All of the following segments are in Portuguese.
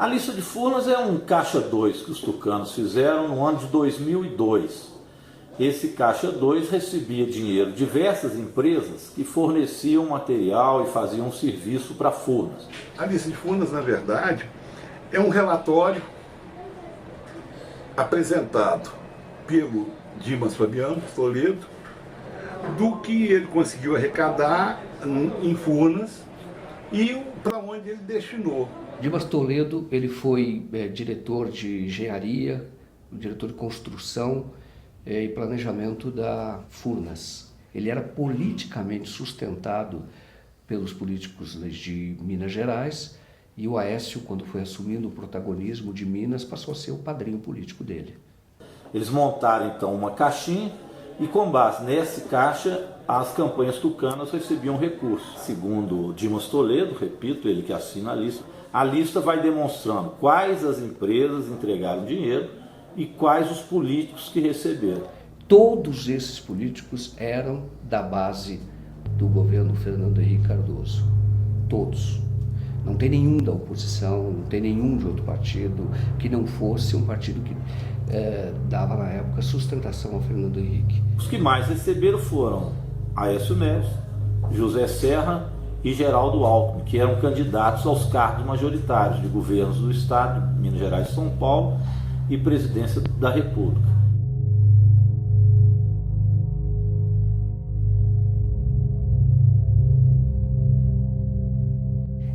A lista de Furnas é um caixa 2 que os tucanos fizeram no ano de 2002. Esse caixa 2 recebia dinheiro de diversas empresas que forneciam material e faziam um serviço para Furnas. A lista de Furnas, na verdade, é um relatório apresentado pelo Dimas Fabiano Toledo do que ele conseguiu arrecadar em Furnas e para onde ele destinou. Dimas Toledo, ele foi diretor de engenharia, diretor de construção e planejamento da Furnas. Ele era politicamente sustentado pelos políticos de Minas Gerais e o Aécio, quando foi assumindo o protagonismo de Minas, passou a ser o padrinho político dele. Eles montaram então uma caixinha e com base nesse caixa as campanhas tucanas recebiam recursos. Segundo Dimas Toledo, repito, ele que assina a lista vai demonstrando quais as empresas entregaram dinheiro e quais os políticos que receberam. Todos esses políticos eram da base do governo Fernando Henrique Cardoso. Todos. Não tem nenhum da oposição, não tem nenhum de outro partido que não fosse um partido que dava na época sustentação ao Fernando Henrique. Os que mais receberam foram Aécio Neves, José Serra e Geraldo Alckmin, que eram candidatos aos cargos majoritários de governos do Estado, Minas Gerais e São Paulo, e presidência da República.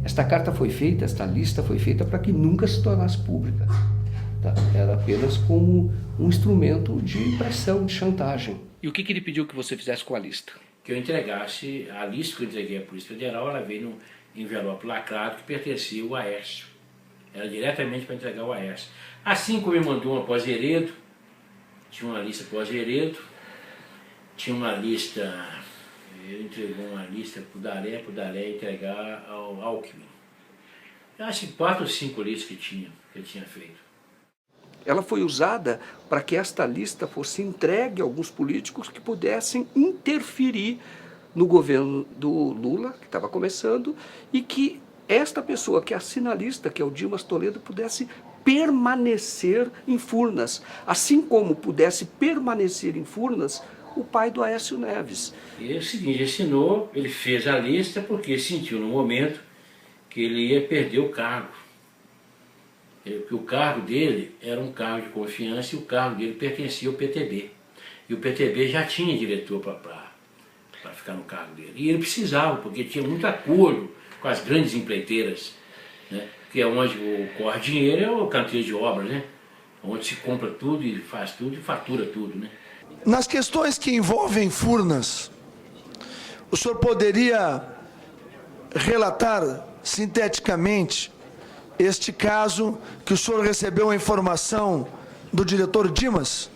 Esta carta foi feita, esta lista foi feita para que nunca se tornasse pública. Tá? Era apenas como um instrumento de pressão, de chantagem. E o que ele pediu que você fizesse com a lista? Que eu entregasse, a lista que eu entreguei à Polícia Federal, ela veio num envelope lacrado que pertencia ao Aécio. Era diretamente para entregar ao Aécio. Assim como me mandou uma pós-Heredo, tinha uma lista pós-Heredo, tinha uma lista, ele entregou uma lista para o Dalé entregar ao Alckmin. Eu acho que 4 ou 5 listas que ele tinha feito. Ela foi usada para que esta lista fosse entregue a alguns políticos que pudessem interferir no governo do Lula, que estava começando, e que esta pessoa que assina a lista, que é o Dimas Toledo, pudesse permanecer em Furnas, assim como pudesse permanecer em Furnas o pai do Aécio Neves. E é o seguinte, assinou, ele fez a lista porque sentiu no momento que ele ia perder o cargo. Porque o cargo dele era um cargo de confiança e o cargo dele pertencia ao PTB. E o PTB já tinha diretor para ficar no cargo dele. E ele precisava, porque tinha muito acordo com as grandes empreiteiras, né? Que é onde corre dinheiro, é o canteiro de obras, né? Onde se compra tudo e faz tudo e fatura tudo, né? Nas questões que envolvem Furnas, o senhor poderia relatar sinteticamente este caso que o senhor recebeu a informação do diretor Dimas?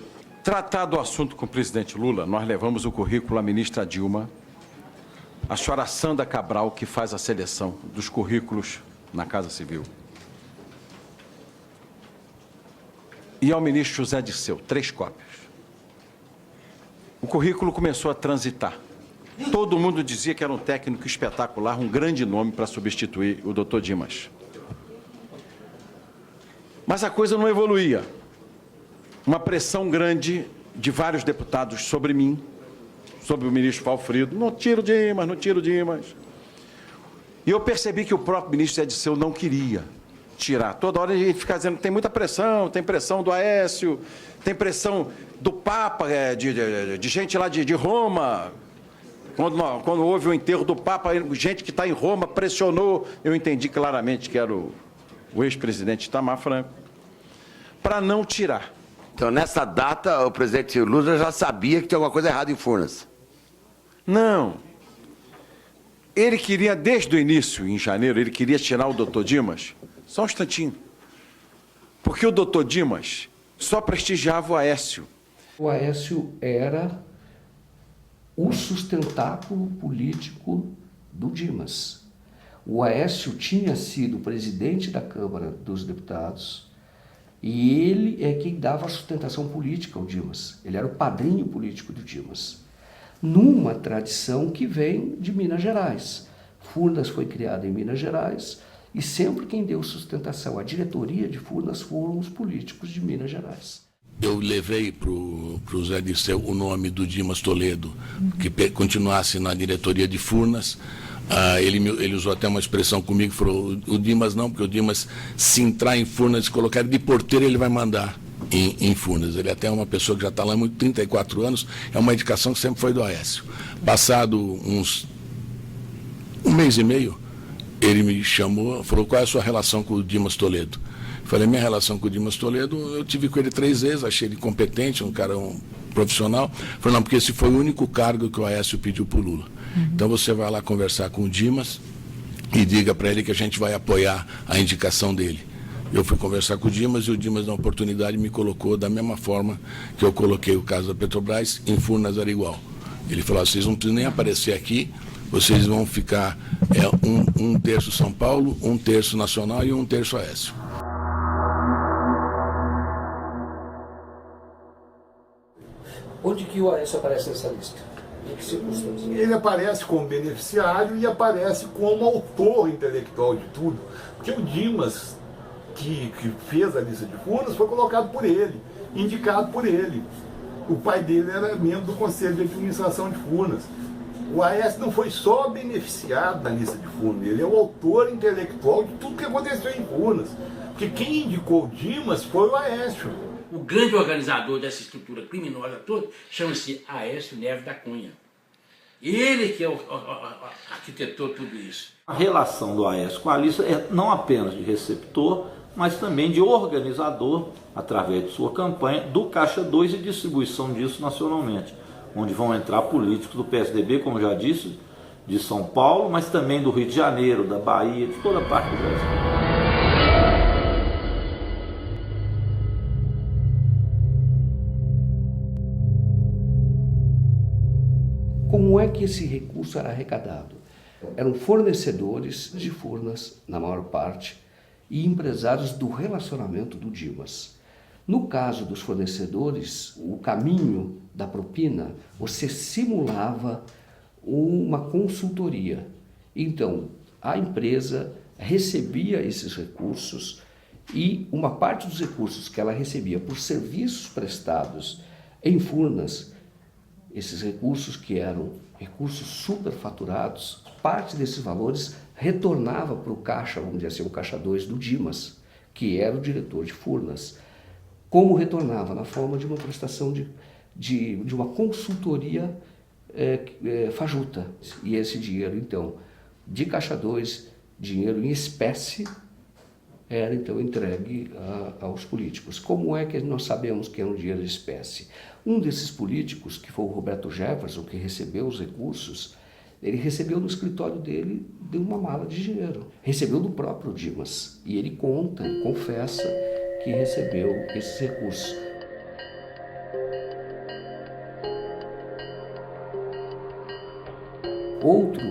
Tratado o assunto com o presidente Lula, nós levamos o currículo à ministra Dilma, a senhora Sandra Cabral, que faz a seleção dos currículos na Casa Civil, e ao ministro José Dirceu, 3 cópias. O currículo começou a transitar. Todo mundo dizia que era um técnico espetacular, um grande nome para substituir o doutor Dimas. Mas a coisa não evoluía. Uma pressão grande de vários deputados sobre mim, sobre o ministro Valfrido. Não tira o Dimas, não tira o Dimas. E eu percebi que o próprio ministro Zé Dirceu não queria tirar. Toda hora a gente fica dizendo que tem muita pressão, tem pressão do Aécio, tem pressão do Papa, de gente lá de Roma. Quando houve o enterro do Papa, gente que está em Roma pressionou. Eu entendi claramente que era o ex-presidente Itamar Franco, para não tirar. Então, nessa data, o presidente Lula já sabia que tinha alguma coisa errada em Furnas? Não. Ele queria, desde o início, em janeiro, ele queria tirar o doutor Dimas, só um instantinho, porque o doutor Dimas só prestigiava o Aécio. O Aécio era o sustentáculo político do Dimas. O Aécio tinha sido presidente da Câmara dos Deputados e ele é quem dava a sustentação política ao Dimas. Ele era o padrinho político do Dimas, numa tradição que vem de Minas Gerais. Furnas foi criada em Minas Gerais E sempre quem deu sustentação à diretoria de Furnas foram os políticos de Minas Gerais. Eu levei para o Zé Dirceu o nome do Dimas Toledo, que continuasse na diretoria de Furnas. Ele usou até uma expressão comigo, falou, o Dimas não, porque o Dimas, se entrar em Furnas e colocar ele de porteiro, ele vai mandar em Furnas. Ele até é uma pessoa que já está lá há 34 anos, é uma indicação que sempre foi do Aécio. Passado um mês e meio, ele me chamou, falou, qual é a sua relação com o Dimas Toledo? Falei, minha relação com o Dimas Toledo, eu tive com ele 3 vezes, achei ele competente, um cara profissional. Falei, não, porque esse foi o único cargo que o Aécio pediu para o Lula. Então você vai lá conversar com o Dimas e diga para ele que a gente vai apoiar a indicação dele. Eu fui conversar com o Dimas e o Dimas, na oportunidade, me colocou da mesma forma que eu coloquei o caso da Petrobras, em Furnas era igual. Ele falou, vocês não precisam nem aparecer aqui, vocês vão ficar um terço São Paulo, um terço Nacional e um terço Aécio. Onde que o Aécio aparece nessa lista? Em que circunstâncias? Ele aparece como beneficiário e aparece como autor intelectual de tudo. Porque o Dimas, que fez a lista de Furnas, foi colocado por ele, indicado por ele. O pai dele era membro do Conselho de Administração de Furnas. O Aécio não foi só beneficiado na lista de Furnas, ele é o autor intelectual de tudo que aconteceu em Furnas. Porque quem indicou o Dimas foi o Aécio. O grande organizador dessa estrutura criminosa toda chama-se Aécio Neves da Cunha. Ele que arquitetou tudo isso. A relação do Aécio com a lista é não apenas de receptor, mas também de organizador, através de sua campanha, do Caixa 2 e distribuição disso nacionalmente, onde vão entrar políticos do PSDB, como já disse, de São Paulo, mas também do Rio de Janeiro, da Bahia, de toda parte do Brasil. Como é que esse recurso era arrecadado? Eram fornecedores de Furnas, na maior parte, e empresários do relacionamento do Dimas. No caso dos fornecedores, o caminho da propina, você simulava uma consultoria. Então, a empresa recebia esses recursos e uma parte dos recursos que ela recebia por serviços prestados em Furnas, esses recursos que eram recursos superfaturados, parte desses valores retornava para o caixa, vamos dizer assim, o caixa 2 do Dimas, que era o diretor de Furnas. Como retornava? Na forma de uma prestação de uma consultoria fajuta. E esse dinheiro, então, de caixa 2, dinheiro em espécie, era então entregue aos políticos. Como é que nós sabemos que é um dinheiro de espécie? Um desses políticos, que foi o Roberto Jefferson, que recebeu os recursos, ele recebeu no escritório dele de uma mala de dinheiro. Recebeu do próprio Dimas. E ele conta, ele confessa que recebeu esses recursos. Outro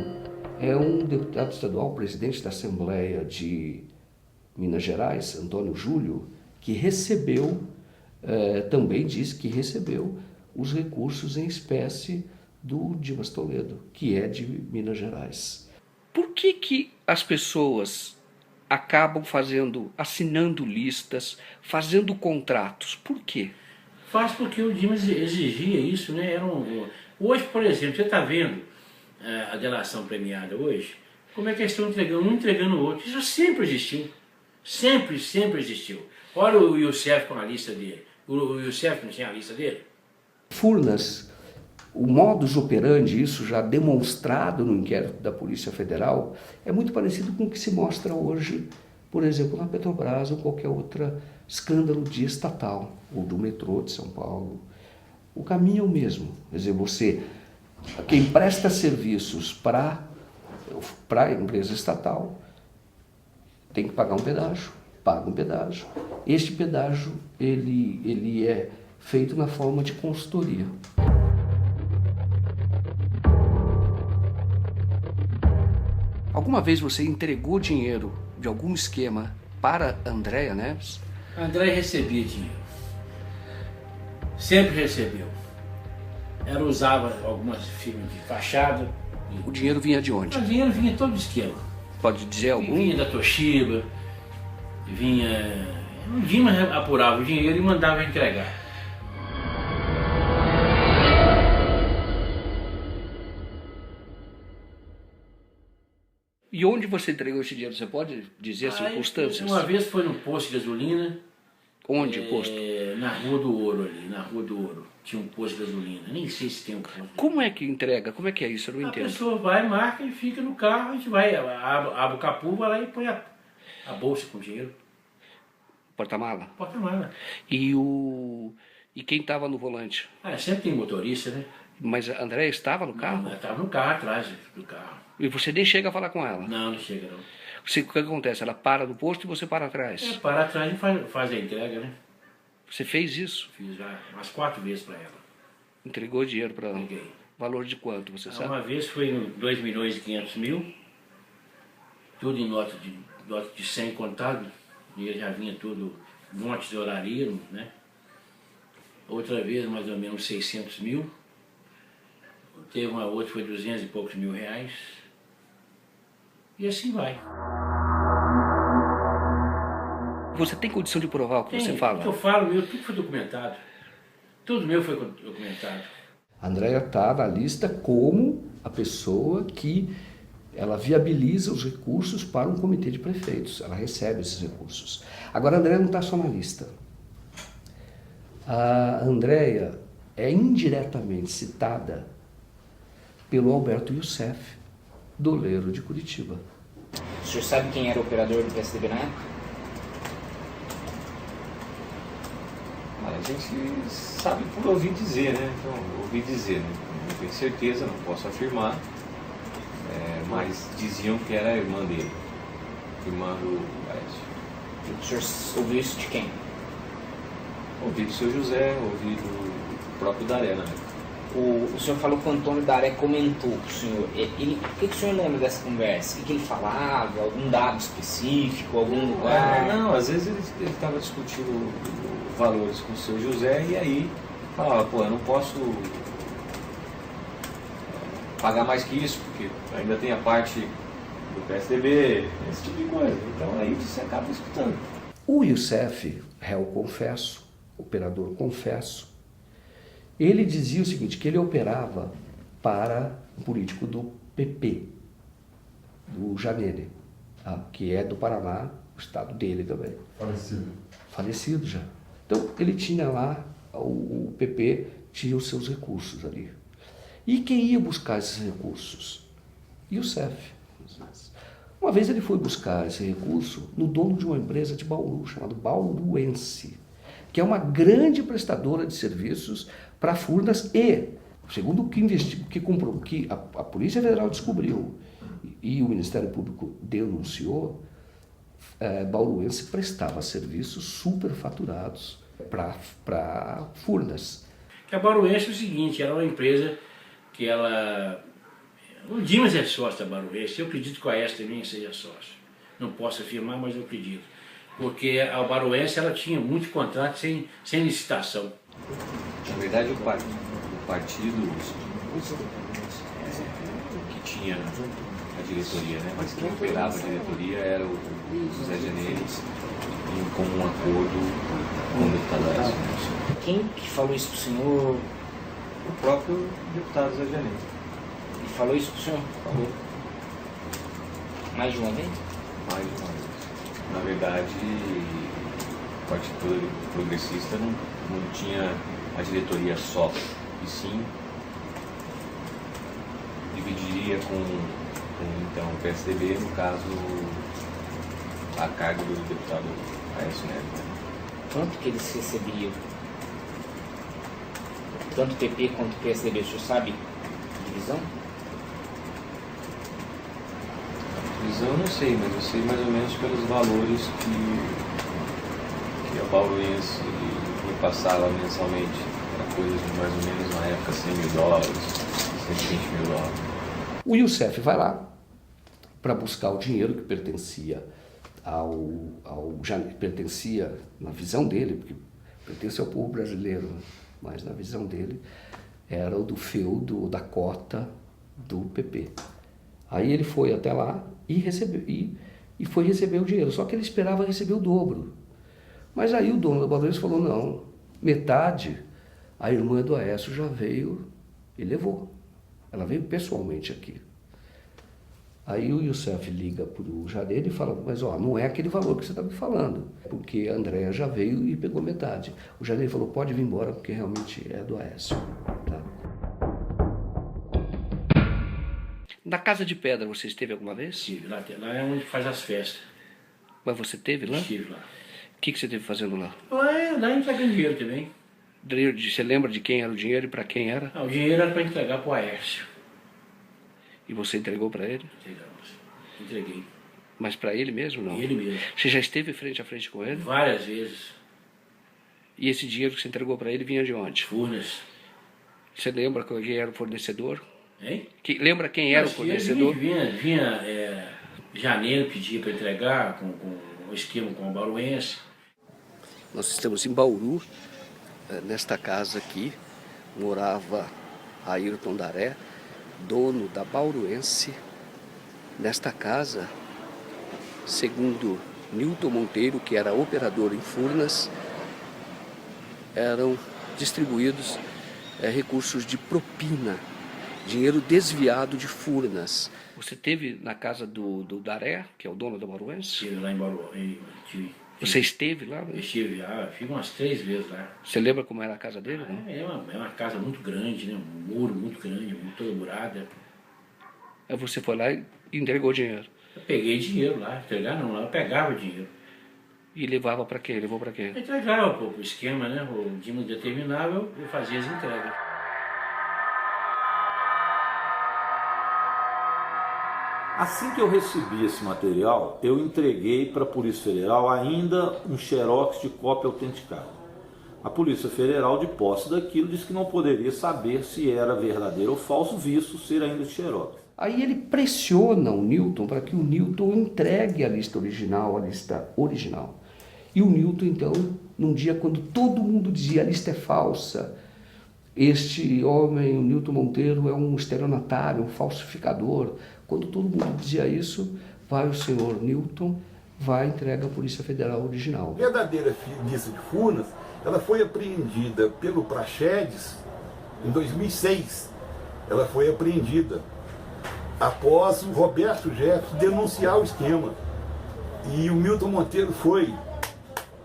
é um deputado estadual, presidente da Assembleia de Minas Gerais, Antônio Júlio, que recebeu, também diz que recebeu os recursos em espécie do Dimas Toledo, que é de Minas Gerais. Por que as pessoas acabam assinando listas, fazendo contratos? Por quê? Faz porque o Dimas exigia isso, né? Hoje, por exemplo, você está vendo a delação premiada hoje, como é que eles estão entregando um entregando o outro. Isso sempre existiu. Sempre existiu. Olha o Youssef com a lista dele. O Youssef não tinha a lista dele? Furnas, o modus operandi, isso já demonstrado no inquérito da Polícia Federal, é muito parecido com o que se mostra hoje, por exemplo, na Petrobras ou qualquer outro escândalo de estatal, ou do metrô de São Paulo. O caminho é o mesmo. Quer dizer, quem presta serviços para a empresa estatal tem que pagar um pedágio, paga um pedágio. Este pedágio ele é feito na forma de consultoria. Alguma vez você entregou dinheiro de algum esquema para Andréa Neves? A Andréa recebia dinheiro. Sempre recebeu. Ela usava algumas firmas de fachada. O dinheiro vinha de onde? O dinheiro vinha todo do esquema. Pode dizer algum? Vinha da Toshiba, vinha... O Dimas apurava o dinheiro e mandava entregar. E onde você entregou esse dinheiro? Você pode dizer as circunstâncias? Uma vez foi no posto de gasolina. Onde o posto? Na Rua do Ouro ali, na Rua do Ouro. Tinha um posto de gasolina, nem sei se tem um posto. Como é que entrega? Como é que é isso? Eu não A entendo. pessoa vai, marca e fica no carro, a gente vai, abre o capô, vai lá e põe a bolsa com dinheiro. Porta-mala? Porta-mala. E quem estava no volante? Sempre tem motorista, né? Mas a Andréia estava no carro? Ela estava no carro, atrás do carro. E você nem chega a falar com ela? Não, não chega não. O que acontece? Ela para no posto e você para atrás? Para atrás e faz a entrega, né? Você fez isso? Fiz já umas 4 vezes para ela. Entregou dinheiro para ela? Entreguei. Valor de quanto, você sabe? Uma vez foi em 2.500.000, tudo em nota de 100 contado, e já vinha tudo, um monte de horaria, né? Outra vez mais ou menos 600.000, teve uma outra foi 200 e poucos mil reais, e assim vai. Você tem condição de provar o que você fala? O que eu falo, tudo foi documentado. Tudo meu foi documentado. A Andréia está na lista como a pessoa que ela viabiliza os recursos para um comitê de prefeitos. Ela recebe esses recursos. Agora, a Andréia não está só na lista. A Andréia é indiretamente citada pelo Alberto Youssef, doleiro de Curitiba. O senhor sabe quem era o operador do PSDB na época? A gente sabe por ouvir dizer, né? Então, ouvi dizer, né? Não tenho certeza, não posso afirmar, mas diziam que era a irmã dele, irmã do Aécio. O senhor ouviu isso de quem? Ouvi do seu José, ouvi do próprio Daré, né? O senhor falou que o Antônio Daré comentou com o senhor. O que o senhor lembra dessa conversa? O que ele falava? Algum dado específico? Algum lugar? Não, às vezes ele estava discutindo valores com o seu José e aí falava, pô, eu não posso pagar mais que isso, porque ainda tem a parte do PSDB, esse tipo de coisa. Então aí você acaba escutando. O Youssef, réu confesso, operador confesso, ele dizia o seguinte, que ele operava para um político do PP, do Janene, que é do Paraná, o estado dele também. Falecido já. Então, ele tinha lá, o PP tinha os seus recursos ali. E quem ia buscar esses recursos? Youssef. Uma vez ele foi buscar esse recurso no dono de uma empresa de Bauru, chamada Bauruense, que é uma grande prestadora de serviços para Furnas e, segundo o que a Polícia Federal descobriu e o Ministério Público denunciou, Bauruense prestava serviços superfaturados para Furnas. A Bauruense é o seguinte, era uma empresa que ela... O Dimas é sócio da Bauruense, eu acredito que a Aécio também seja sócio. Não posso afirmar, mas eu acredito. Porque a Bauruense ela tinha muitos contratos sem licitação. Na verdade, o partido que tinha a diretoria, né? Mas quem operava a diretoria era o José Janeiro, em comum acordo com o deputado Aécio. Quem que falou isso pro senhor? O próprio deputado José Janeiro. Ele falou isso pro senhor? Falou. Mais de uma vez? Mais de uma vez. Na verdade, o Partido Progressista não tinha a diretoria só, e sim dividiria com então, o PSDB, no caso, a cargo do deputado Aécio Neves. Quanto que eles recebiam? Tanto PP quanto PSDB, o senhor sabe a divisão? A divisão eu não sei, mas eu sei mais ou menos pelos valores que a Bauruense repassava mensalmente. Era coisa de mais ou menos, na época, $100 mil, $120 mil. O Youssef vai lá para buscar o dinheiro que pertencia pertencia, na visão dele, porque pertence ao povo brasileiro, né? Mas na visão dele era o do feudo, da cota do PP. Aí ele foi até lá e recebeu, e foi receber o dinheiro, só que ele esperava receber o dobro. Mas aí o dono da Bauruense falou, não, metade, a irmã do Aécio já veio e levou. Ela veio pessoalmente aqui. Aí o Youssef liga para o Janeiro e fala, mas ó, não é aquele valor que você está me falando, porque a Andréa já veio e pegou metade. O Janeiro falou, pode vir embora, porque realmente é do Aécio. Tá? Na Casa de Pedra você esteve alguma vez? Estive lá, lá é onde faz as festas. Mas você esteve lá? Estive lá. O que você esteve fazendo lá? Lá entregando dinheiro também. Você lembra de quem era o dinheiro e para quem era? O dinheiro era para entregar para o Aécio. E você entregou para ele? Entreguei. Mas para ele mesmo, não? Ele mesmo. Você já esteve frente a frente com ele? Várias vezes. E esse dinheiro que você entregou para ele vinha de onde? Furnas. Você lembra quem era o fornecedor? Hein? Lembra quem era o fornecedor? Vinha Janeiro pedia para entregar com um esquema com o Bauruense. Nós estamos em Bauru, nesta casa aqui, morava Ayrton Daré, dono da Bauruense. Nesta casa, segundo Nilton Monteiro, que era operador em Furnas, eram distribuídos recursos de propina, dinheiro desviado de Furnas. Você esteve na casa do Daré, que é o dono da Bauruense? Estive lá em Bauru. Você esteve lá? Eu estive lá, fiz umas 3 vezes lá. Você lembra como era a casa dele? É uma casa muito grande, né? Um muro muito grande, toda murada. Aí você foi lá e entregou dinheiro? Eu peguei dinheiro lá, entregar não, lá eu pegava dinheiro. E levava para quê? Levou para quê? Eu entregava pro esquema, né? O Dimas determinava, eu fazia as entregas. Assim que eu recebi esse material, eu entreguei para a Polícia Federal ainda um xerox de cópia autenticada. A Polícia Federal, de posse daquilo, disse que não poderia saber se era verdadeiro ou falso, visto ser ainda de xerox. Aí ele pressiona o Nilton para que o Nilton entregue a lista original. E o Nilton, então, num dia quando todo mundo dizia a lista é falsa, este homem, o Nilton Monteiro, é um estelionatário, um falsificador. Quando todo mundo dizia isso, vai o senhor Nilton, vai e entrega à Polícia Federal original. A verdadeira lista de Furnas, ela foi apreendida pelo Praxedes em 2006. Ela foi apreendida após o Roberto Jefferson denunciar o esquema. E o Milton Monteiro foi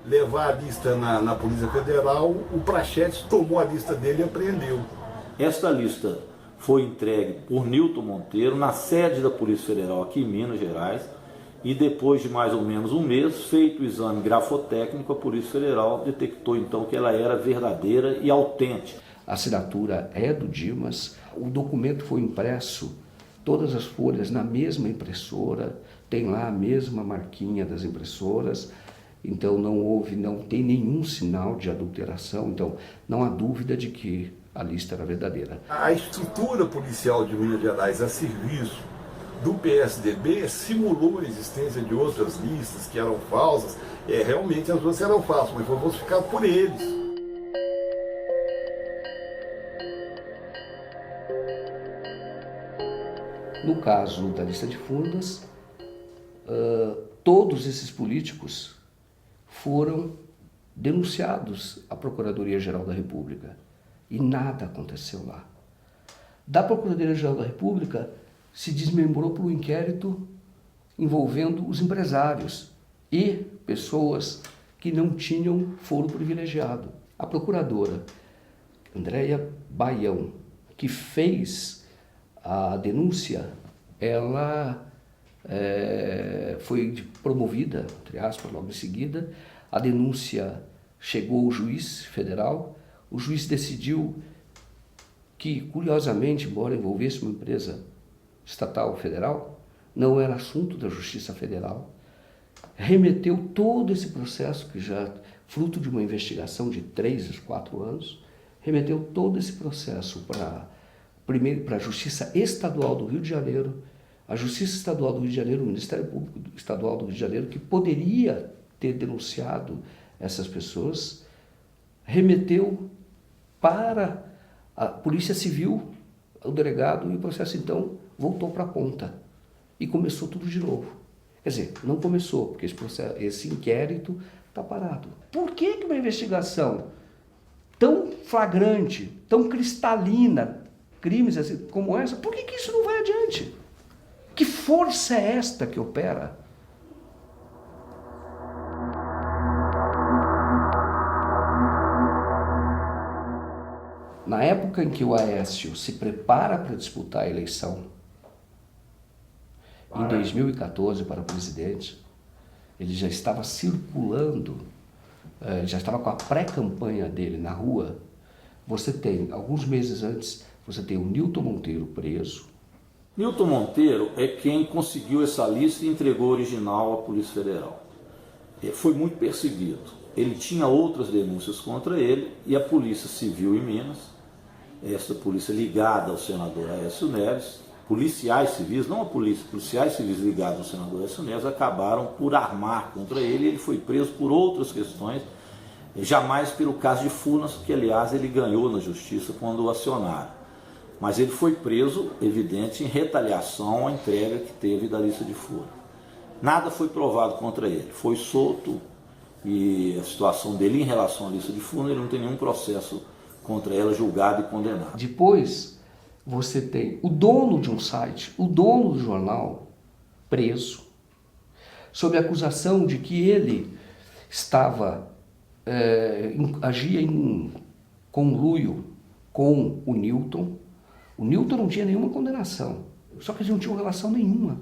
levar a lista na Polícia Federal, o Praxedes tomou a lista dele e apreendeu. Esta lista foi entregue por Nilton Monteiro na sede da Polícia Federal aqui em Minas Gerais e depois de mais ou menos um mês, feito o exame grafotécnico, a Polícia Federal detectou então que ela era verdadeira e autêntica. A assinatura é do Dimas, o documento foi impresso, todas as folhas na mesma impressora, tem lá a mesma marquinha das impressoras, então não tem nenhum sinal de adulteração, então não há dúvida de que a lista era verdadeira. A estrutura policial de Minas Gerais a serviço do PSDB simulou a existência de outras listas que eram falsas. Realmente as duas eram falsas, mas foi falsificado por eles. No caso da lista de Furnas, todos esses políticos foram denunciados à Procuradoria-Geral da República e nada aconteceu lá. Da Procuradoria-Geral da República se desmembrou para um inquérito envolvendo os empresários e pessoas que não tinham foro privilegiado. A procuradora Andréia Baião, que fez a denúncia, ela foi promovida, entre aspas, logo em seguida. A denúncia chegou ao juiz federal, o juiz decidiu que, curiosamente, embora envolvesse uma empresa estatal federal, não era assunto da Justiça Federal, remeteu todo esse processo, que já fruto de uma investigação de 3 a 4 anos, remeteu todo esse processo para a Justiça Estadual do Rio de Janeiro, a Justiça Estadual do Rio de Janeiro, o Ministério Público Estadual do Rio de Janeiro, que poderia ter denunciado essas pessoas, remeteu para a Polícia Civil, o delegado, e o processo então voltou para a ponta. e começou tudo de novo. Quer dizer, não começou, porque esse inquérito está parado. Por que uma investigação tão flagrante, tão cristalina, crimes assim, como essa, por que isso não vai adiante? Que força é esta que opera? Na época em que o Aécio se prepara para disputar a eleição, em 2014 para presidente, ele já estava circulando, já estava com a pré-campanha dele na rua. Você tem, alguns meses antes, você tem o Nilton Monteiro preso. Nilton Monteiro é quem conseguiu essa lista e entregou o original à Polícia Federal. Foi muito perseguido. Ele tinha outras denúncias contra ele e a Polícia Civil em Minas, essa polícia ligada ao senador Aécio Neves, policiais civis, não a polícia, policiais civis ligados ao senador Aécio Neves, acabaram por armar contra ele e ele foi preso por outras questões, jamais pelo caso de Furnas, que aliás ele ganhou na justiça quando o acionaram. Mas ele foi preso, evidente, em retaliação à entrega que teve da lista de Furnas. Nada foi provado contra ele, foi solto e a situação dele em relação à lista de Furnas, ele não tem nenhum processo contra ela julgado e condenado. Depois, você tem o dono de um site, o dono do jornal, preso, sob a acusação de que ele agia em conluio com o Nilton. O Nilton não tinha nenhuma condenação, só que eles não tinham relação nenhuma,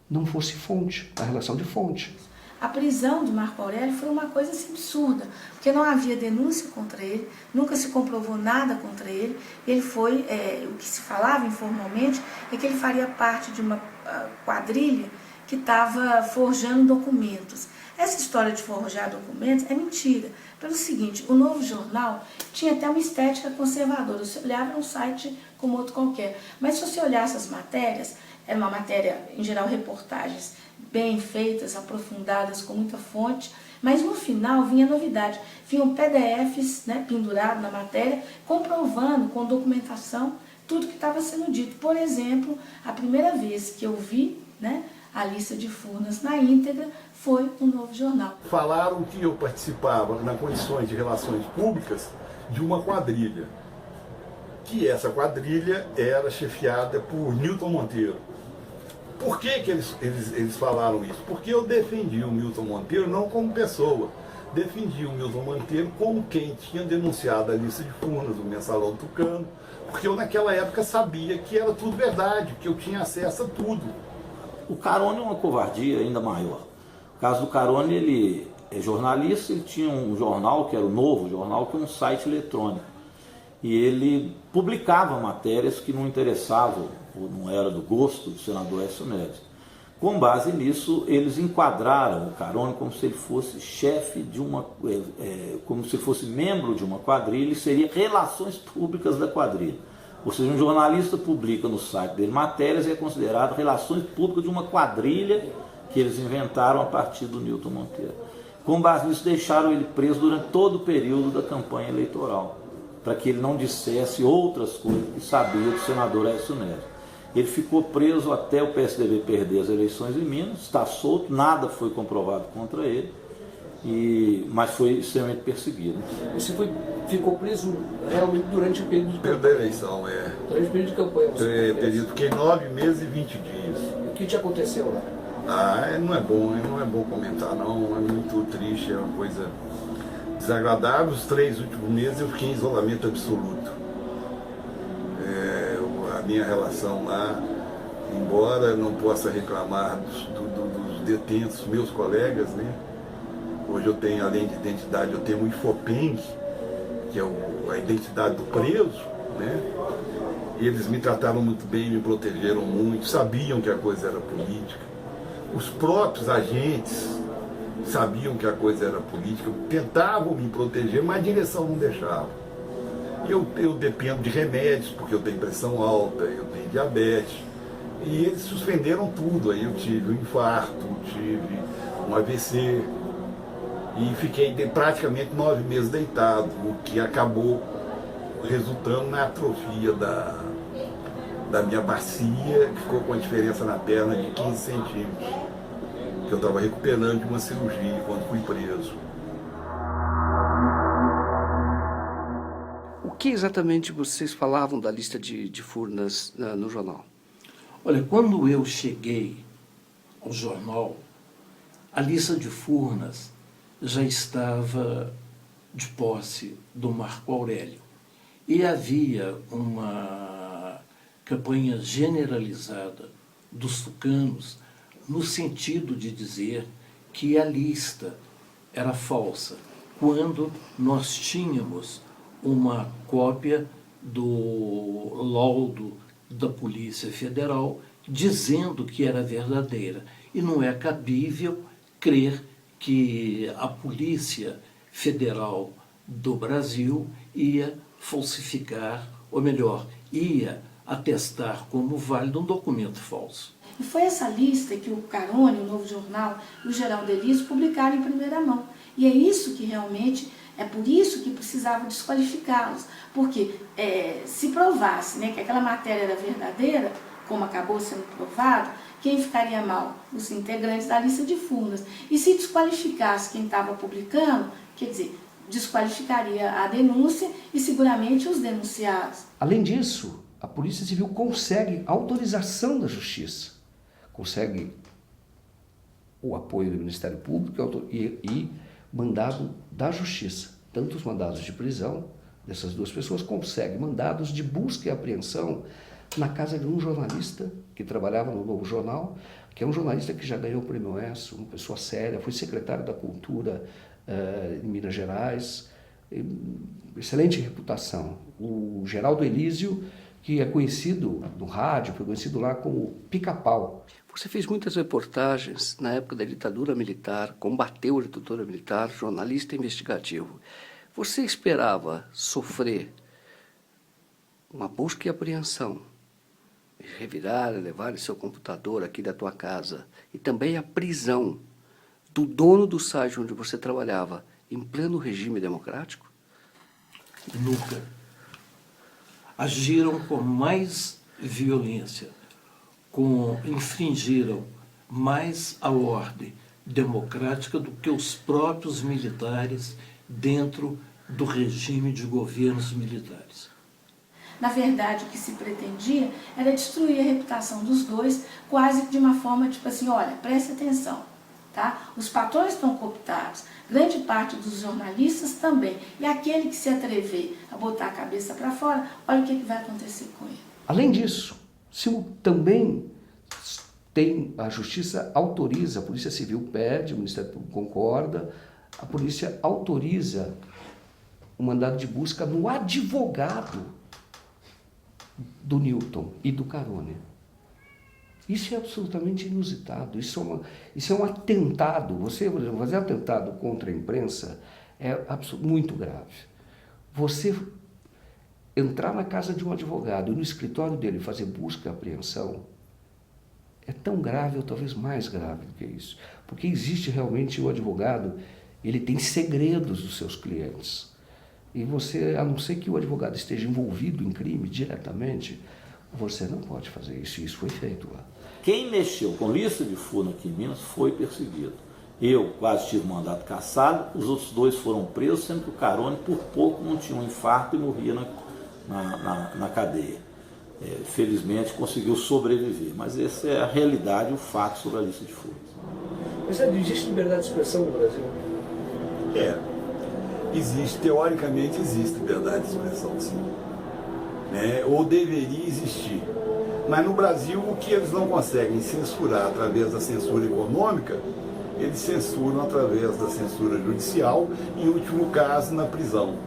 não fosse fonte, a relação de fonte. A prisão de Marco Aurélio foi uma coisa assim, absurda, porque não havia denúncia contra ele, nunca se comprovou nada contra ele. Ele foi, o que se falava informalmente é que ele faria parte de uma quadrilha que estava forjando documentos. Essa história de forjar documentos é mentira. Pelo seguinte, o Novo Jornal tinha até uma estética conservadora. Você olhava um site como outro qualquer. Mas se você olhasse as matérias, era uma matéria, em geral, reportagens bem feitas, aprofundadas, com muita fonte, mas no final vinha novidade. Vinham PDFs, né, pendurados na matéria, comprovando com documentação tudo que estava sendo dito. Por exemplo, a primeira vez que eu vi, né, a lista de Furnas na íntegra foi no Novo Jornal. Falaram que eu participava, nas condições de relações públicas, de uma quadrilha. Que essa quadrilha era chefiada por Nilton Monteiro. Por que eles falaram isso? Porque eu defendi o Nilton Monteiro não como pessoa, defendi o Nilton Monteiro como quem tinha denunciado a lista de Furnas, o Mensalão Tucano, porque eu naquela época sabia que era tudo verdade, que eu tinha acesso a tudo. O Carone é uma covardia ainda maior. No caso do Carone, ele é jornalista, ele tinha um jornal, que era o Novo Jornal, que é um site eletrônico. E ele publicava matérias que não interessavam, ou não era do gosto do senador Aécio Neves. Com base nisso, eles enquadraram o Carone como se ele fosse chefe de uma, como se fosse membro de uma quadrilha e seria relações públicas da quadrilha. Ou seja, um jornalista publica no site dele matérias e é considerado relações públicas de uma quadrilha que eles inventaram a partir do Nilton Monteiro. Com base nisso, deixaram ele preso durante todo o período da campanha eleitoral, para que ele não dissesse outras coisas que sabia do senador Aécio Neves. Ele ficou preso até o PSDB perder as eleições em Minas, está solto, nada foi comprovado contra ele, mas foi extremamente perseguido. Você ficou preso realmente durante o período de campanha? Da eleição, Durante o período de campanha você fiquei 9 meses e 20 dias. O que te aconteceu lá? Não é bom comentar não, é muito triste, é uma coisa desagradável. Os 3 últimos meses eu fiquei em isolamento absoluto. A minha relação lá, embora eu não possa reclamar dos detentos, meus colegas, né? Hoje eu tenho, além de identidade, eu tenho o Infopeng, que é a identidade do preso, né? E eles me trataram muito bem, me protegeram muito, sabiam que a coisa era política. Os próprios agentes sabiam que a coisa era política, tentavam me proteger, mas a direção não deixava. Eu dependo de remédios, porque eu tenho pressão alta, eu tenho diabetes, e eles suspenderam tudo. Aí eu tive um infarto, tive um AVC, e fiquei praticamente 9 meses deitado, o que acabou resultando na atrofia da minha bacia, que ficou com a diferença na perna de 15 centímetros, que eu estava recuperando de uma cirurgia quando fui preso. O que exatamente vocês falavam da lista de Furnas no jornal? Olha, quando eu cheguei ao jornal, a lista de Furnas já estava de posse do Marco Aurélio. E havia uma campanha generalizada dos tucanos no sentido de dizer que a lista era falsa, quando nós tínhamos uma cópia do laudo da Polícia Federal dizendo que era verdadeira. E não é cabível crer que a Polícia Federal do Brasil ia falsificar, ou melhor, ia atestar como válido um documento falso. E foi essa lista que o Carone, o Novo Jornal e o Geraldo Elísio publicaram em primeira mão. E é isso que realmente, é por isso que precisava desqualificá-los. Porque se provasse, né, que aquela matéria era verdadeira, como acabou sendo provado, quem ficaria mal? Os integrantes da lista de Furnas. E se desqualificasse quem estava publicando, quer dizer, desqualificaria a denúncia e seguramente os denunciados. Além disso, a Polícia Civil consegue autorização da Justiça, consegue o apoio do Ministério Público e mandado da Justiça. Tanto os mandados de prisão dessas duas pessoas, consegue mandados de busca e apreensão na casa de um jornalista que trabalhava no Novo Jornal, que é um jornalista que já ganhou o Prêmio ESSO, uma pessoa séria, foi secretário da Cultura em Minas Gerais, excelente reputação. O Geraldo Elísio, que é conhecido no rádio, foi conhecido lá como Pica-Pau. Você fez muitas reportagens na época da ditadura militar, combateu a ditadura militar, jornalista investigativo. Você esperava sofrer uma busca e apreensão, revirar, levar seu computador aqui da tua casa, e também a prisão do dono do site onde você trabalhava, em pleno regime democrático? Nunca. Agiram com mais violência, infringiram mais a ordem democrática do que os próprios militares dentro do regime de governos militares. Na verdade, o que se pretendia era destruir a reputação dos dois, quase de uma forma tipo assim, olha, preste atenção, tá? Os patrões estão cooptados, grande parte dos jornalistas também, e aquele que se atrever a botar a cabeça para fora, olha o que vai acontecer com ele. Além disso, também a Justiça autoriza, a Polícia Civil pede, o Ministério Público concorda, a polícia autoriza o mandado de busca no advogado do Newton e do Carone. Isso é absolutamente inusitado, isso é um atentado. Você, por exemplo, fazer atentado contra a imprensa é muito grave. Você entrar na casa de um advogado e no escritório dele fazer busca e apreensão é tão grave ou talvez mais grave do que isso. Porque existe realmente o advogado, ele tem segredos dos seus clientes. E você, a não ser que o advogado esteja envolvido em crime diretamente, você não pode fazer isso. E isso foi feito lá. Quem mexeu com lista de Furnas aqui em Minas foi perseguido. Eu quase tive mandato cassado, os outros dois foram presos, sendo que o Carone por pouco não tinha um infarto e morria na cadeia. Felizmente conseguiu sobreviver, mas essa é a realidade, o fato sobre a lista de Furnas. Mas existe liberdade de expressão no Brasil? Existe, teoricamente existe liberdade de expressão, sim. Ou deveria existir. Mas no Brasil, o que eles não conseguem censurar através da censura econômica, eles censuram através da censura judicial, em último caso, na prisão.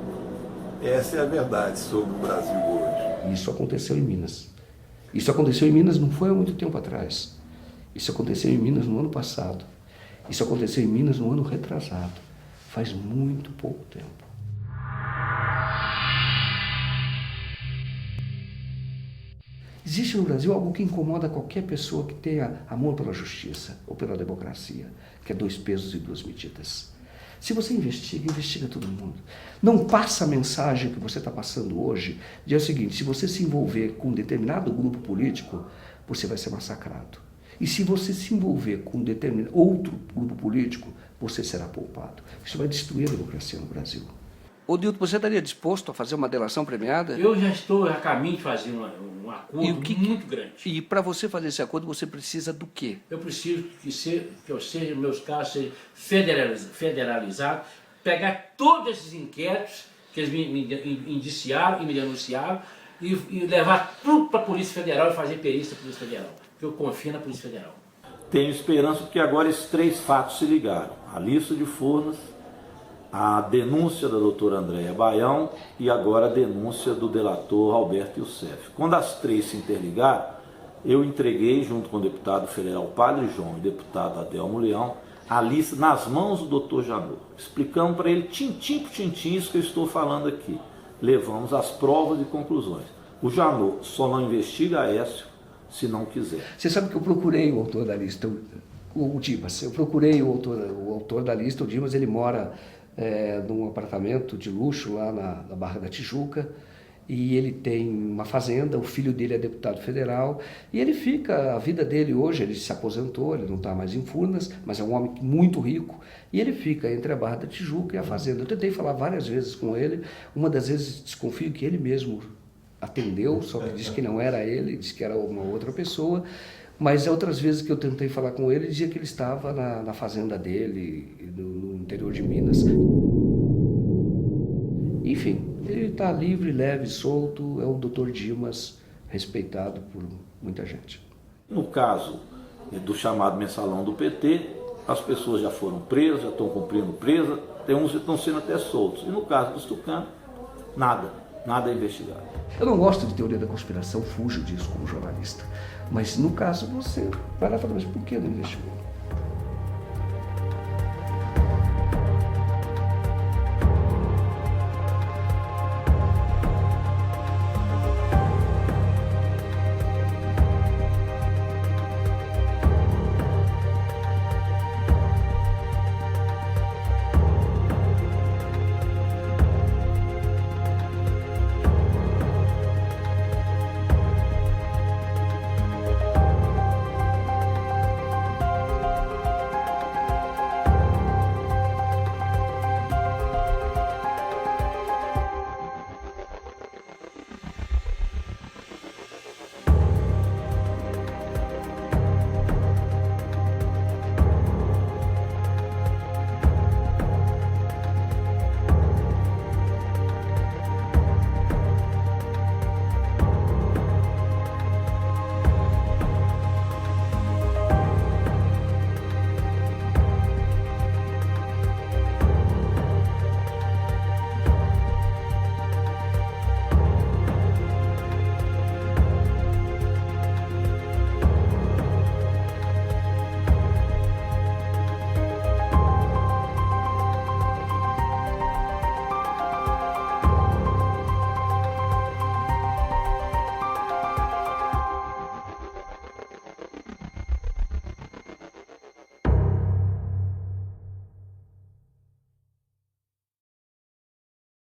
Essa é a verdade sobre o Brasil hoje. Isso aconteceu em Minas. Isso aconteceu em Minas não foi há muito tempo atrás. Isso aconteceu em Minas no ano passado. Isso aconteceu em Minas no ano retrasado. Faz muito pouco tempo. Existe no Brasil algo que incomoda qualquer pessoa que tenha amor pela justiça ou pela democracia, que é 2 pesos e 2 medidas. Se você investiga, investiga todo mundo. Não passa a mensagem que você está passando hoje, de é o seguinte, se você se envolver com um determinado grupo político, você vai ser massacrado. E se você se envolver com outro grupo político, você será poupado. Isso vai destruir a democracia no Brasil. Ô Dilton, você estaria disposto a fazer uma delação premiada? Eu já estou a caminho de fazer um acordo muito grande. E para você fazer esse acordo, você precisa do quê? Eu preciso que meus casos sejam federalizados, pegar todos esses inquéritos que eles me indiciaram e me denunciaram e levar tudo para a Polícia Federal e fazer perícia da Polícia Federal. Porque eu confio na Polícia Federal. Tenho esperança porque agora esses 3 fatos se ligaram. A lista de Furnas, a denúncia da doutora Andréia Baião e agora a denúncia do delator Alberto Youssef. Quando as 3 se interligaram, eu entreguei, junto com o deputado federal Padre João e o deputado Adelmo Leão, a lista nas mãos do doutor Janot, explicando para ele tintim por tintim isso que eu estou falando aqui. Levamos as provas e conclusões. O Janot só não investiga Aécio se não quiser. Você sabe que eu procurei o autor da lista, o Dimas. Eu procurei o autor da lista, o Dimas, ele mora num apartamento de luxo lá na Barra da Tijuca, e ele tem uma fazenda, o filho dele é deputado federal, e ele fica, a vida dele hoje, ele se aposentou, ele não está mais em Furnas, mas é um homem muito rico, e ele fica entre a Barra da Tijuca e a fazenda. Eu tentei falar várias vezes com ele, uma das vezes desconfio que ele mesmo atendeu, só que disse que não era ele, disse que era uma outra pessoa, mas outras vezes que eu tentei falar com ele, dizia que ele estava na fazenda dele, no interior de Minas. Enfim, ele está livre, leve, solto, é o Dr. Dimas, respeitado por muita gente. No caso do chamado mensalão do PT, as pessoas já foram presas, já estão cumprindo presa, tem uns que estão sendo até soltos. E no caso dos tucanos, nada é investigado. Eu não gosto de teoria da conspiração, fujo disso como jornalista. Mas no caso você vai lá e fala, mas por que não investigou?